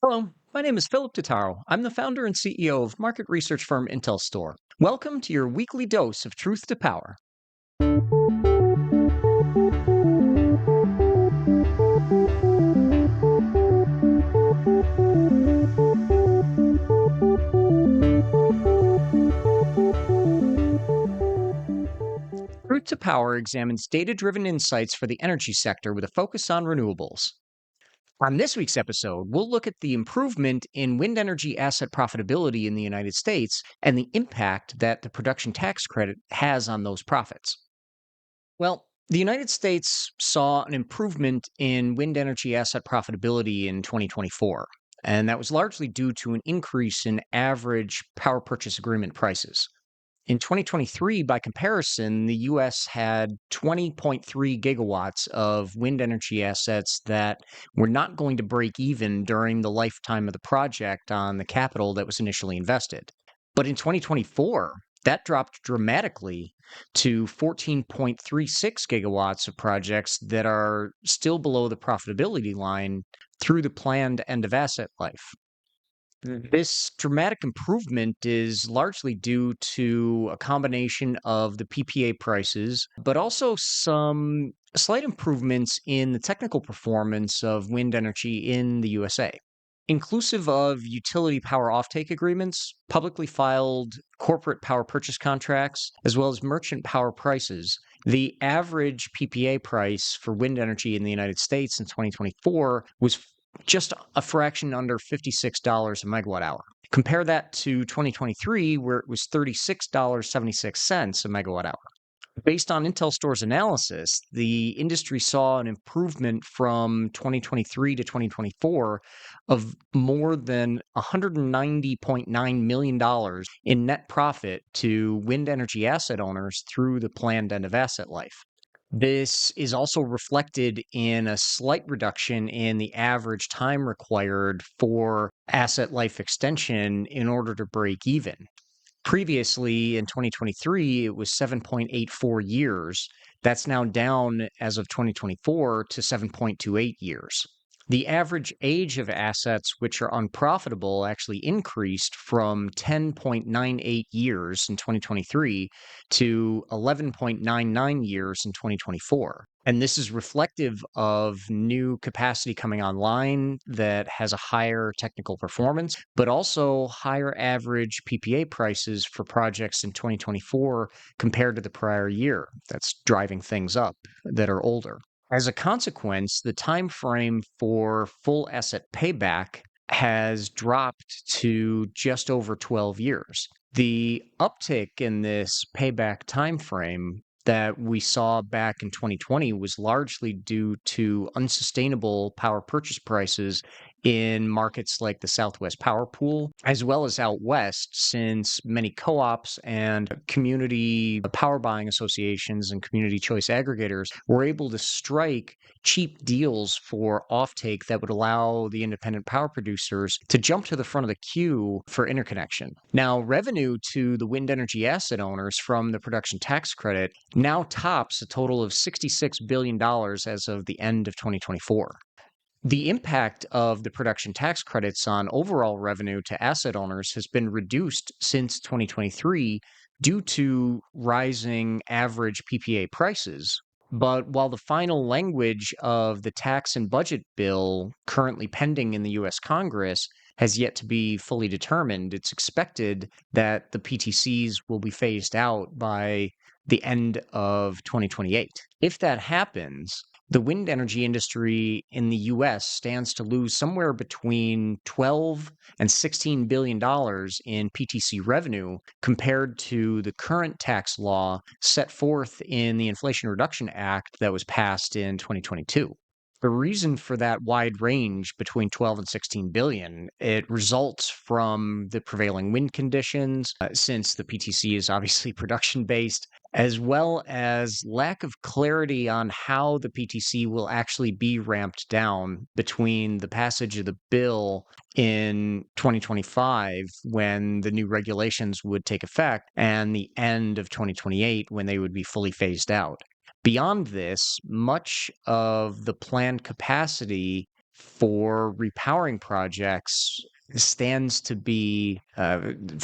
Hello, my name is Philip Totaro. I'm the founder and CEO of market research firm IntelStor. Welcome to your weekly dose of truth to power. Truth to Power examines data driven insights for the energy sector with a focus on renewables. On this week's episode, we'll look at the improvement in wind energy asset profitability in the United States and the impact that the production tax credit has on those profits. Well, the United States saw an improvement in wind energy asset profitability in 2024, and that was largely due to an increase in average power purchase agreement prices. In 2023, by comparison, the US had 20.3 gigawatts of wind energy assets that were not going to break even during the lifetime of the project on the capital that was initially invested. But in 2024, that dropped dramatically to 14.36 gigawatts of projects that are still below the profitability line through the planned end of asset life. This dramatic improvement is largely due to a combination of the PPA prices, but also some slight improvements in the technical performance of wind energy in the USA. Inclusive of utility power offtake agreements, publicly filed corporate power purchase contracts, as well as merchant power prices, the average PPA price for wind energy in the United States in 2024 was just a fraction under $56 a megawatt hour. Compare that to 2023, where it was $36.76 a megawatt hour. Based on IntelStor's analysis, the industry saw an improvement from 2023 to 2024 of more than $190.9 million in net profit to wind energy asset owners through the planned end of asset life. This is also reflected in a slight reduction in the average time required for asset life extension in order to break even. Previously, in 2023, it was 7.84 years. That's now down as of 2024 to 7.28 years. The average age of assets which are unprofitable actually increased from 10.98 years in 2023 to 11.99 years in 2024. And this is reflective of new capacity coming online that has a higher technical performance, but also higher average PPA prices for projects in 2024 compared to the prior year. That's driving things up that are older. As a consequence, the time frame for full asset payback has dropped to just over 12 years. The uptick in this payback time frame that we saw back in 2020 was largely due to unsustainable power purchase prices in markets like the Southwest Power Pool, as well as out west, since many co ops and community power buying associations and community choice aggregators were able to strike cheap deals for offtake that would allow the independent power producers to jump to the front of the queue for interconnection. Now, revenue to the wind energy asset owners from the production tax credit now tops a total of $66 billion as of the end of 2024. The impact of the production tax credits on overall revenue to asset owners has been reduced since 2023 due to rising average PPA prices. But while the final language of the tax and budget bill currently pending in the US Congress has yet to be fully determined, it's expected that the PTCs will be phased out by the end of 2028. If that happens, the wind energy industry in the US stands to lose somewhere between $12 and $16 billion in PTC revenue compared to the current tax law set forth in the Inflation Reduction Act that was passed in 2022. The reason for that wide range between 12 and 16 billion, it results from the prevailing wind conditions, since the PTC is obviously production based, as well as lack of clarity on how the PTC will actually be ramped down between the passage of the bill in 2025 when the new regulations would take effect and the end of 2028 when they would be fully phased out. Beyond this, much of the planned capacity for repowering projects stands to be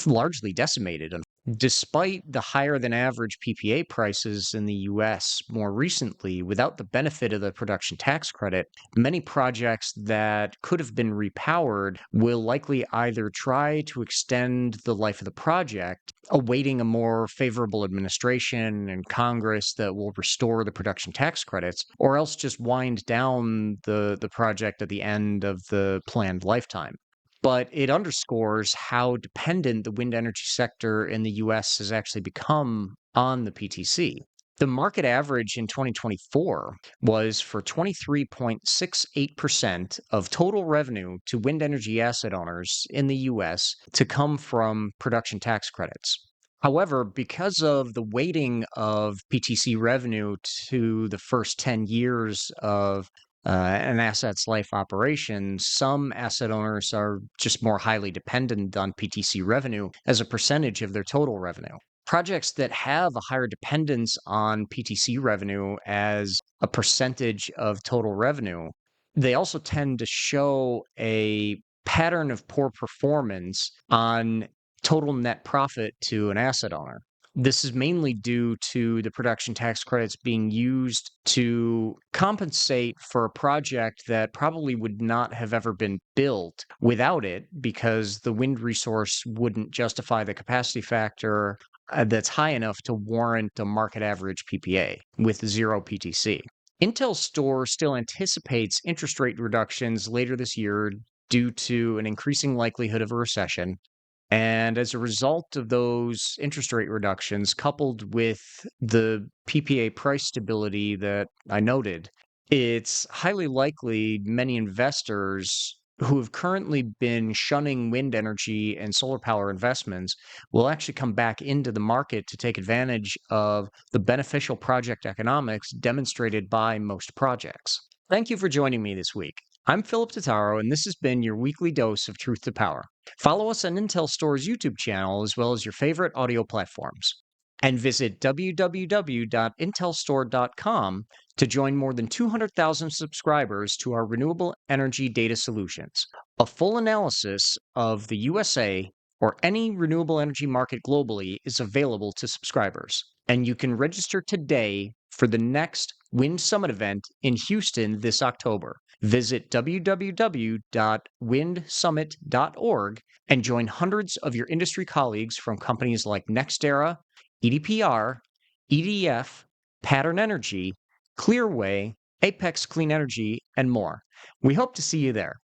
largely decimated. Despite the higher than average PPA prices in the US more recently, without the benefit of the production tax credit, many projects that could have been repowered will likely either try to extend the life of the project, awaiting a more favorable administration and Congress that will restore the production tax credits, or else just wind down the project at the end of the planned lifetime. But it underscores how dependent the wind energy sector in the US has actually become on the PTC. The market average in 2024 was for 23.68% of total revenue to wind energy asset owners in the US to come from production tax credits. However, because of the weighting of PTC revenue to the first 10 years of an asset's life operation, some asset owners are just more highly dependent on PTC revenue as a percentage of their total revenue. Projects that have a higher dependence on PTC revenue as a percentage of total revenue, they also tend to show a pattern of poor performance on total net profit to an asset owner. This is mainly due to the production tax credits being used to compensate for a project that probably would not have ever been built without it, because the wind resource wouldn't justify the capacity factor that's high enough to warrant a market average PPA with zero PTC. IntelStor still anticipates interest rate reductions later this year due to an increasing likelihood of a recession. And as a result of those interest rate reductions, coupled with the PPA price stability that I noted, it's highly likely many investors who have currently been shunning wind energy and solar power investments will actually come back into the market to take advantage of the beneficial project economics demonstrated by most projects. Thank you for joining me this week. I'm Philip Totaro, and this has been your weekly dose of truth to power. Follow us on IntelStor's YouTube channel as well as your favorite audio platforms. And visit www.intelstor.com to join more than 200,000 subscribers to our renewable energy data solutions. A full analysis of the USA or any renewable energy market globally is available to subscribers. And you can register today for the next Wind Summit event in Houston this October. Visit www.windsummit.org and join hundreds of your industry colleagues from companies like NextEra, EDPR, EDF, Pattern Energy, Clearway, Apex Clean Energy, and more. We hope to see you there.